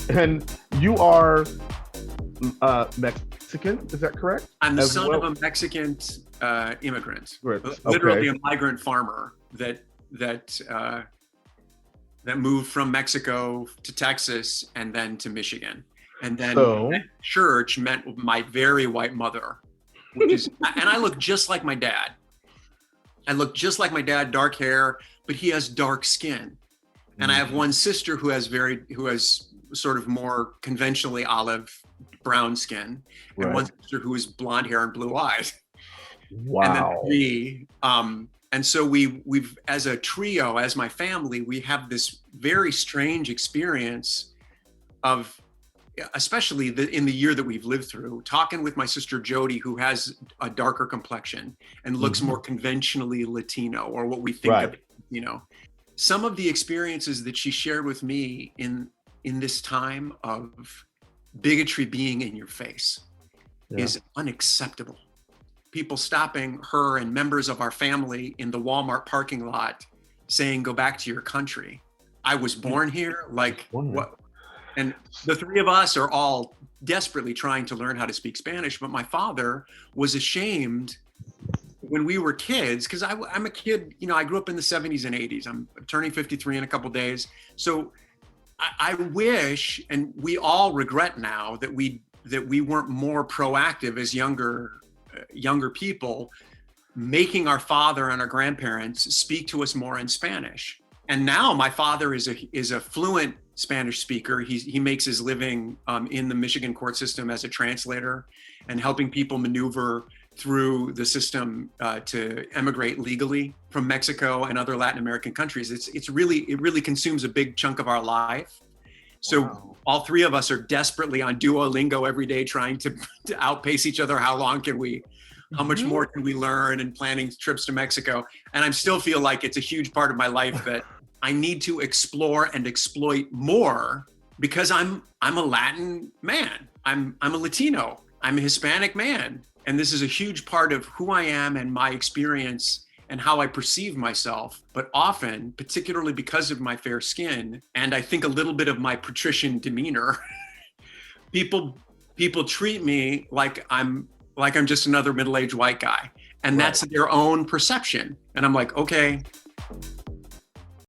And you are Mexican, is that correct? I'm the As son well? of a Mexican immigrant, Right. literally Okay. a migrant farmer that moved from Mexico to Texas and then to Michigan. And then So, that church met my very white mother, which is, and I look just like my dad. I look just like my dad, dark hair, but he has dark skin. And I have one sister who has sort of more conventionally olive brown skin, and one right. sister who is blonde hair and blue eyes. And then Wow. me. And so we've as a trio, as my family, we have this very strange experience of, especially in the year that we've lived through, talking with my sister Jody, who has a darker complexion and looks Mhm. more conventionally Latino, or what we think Right. of, some of the experiences that she shared with me in this time of bigotry being in your face Yeah. is unacceptable. People stopping her and members of our family in the Walmart parking lot saying, "Go back to your country. I was born here." Like, Wonder. what? And the three of us are all desperately trying to learn how to speak Spanish. But my father was ashamed when we were kids, because I'm a kid, I grew up in the 70s and 80s. I'm turning 53 in a couple days. So I wish, and we all regret now, that we weren't more proactive as younger people, making our father and our grandparents speak to us more in Spanish. And now my father is a fluent Spanish speaker. He makes his living in the Michigan court system as a translator and helping people maneuver through the system to emigrate legally from Mexico and other Latin American countries. It really consumes a big chunk of our life. So Wow. all three of us are desperately on Duolingo every day, trying to outpace each other. How much more can we learn, and planning trips to Mexico? And I still feel like it's a huge part of my life that I need to explore and exploit more, because I'm a Latin man. I'm a Latino. I'm a Hispanic man. And this is a huge part of who I am and my experience and how I perceive myself. But often, particularly because of my fair skin, and I think a little bit of my patrician demeanor, people treat me like I'm just another middle-aged white guy. And Right. that's their own perception. And I'm like, okay,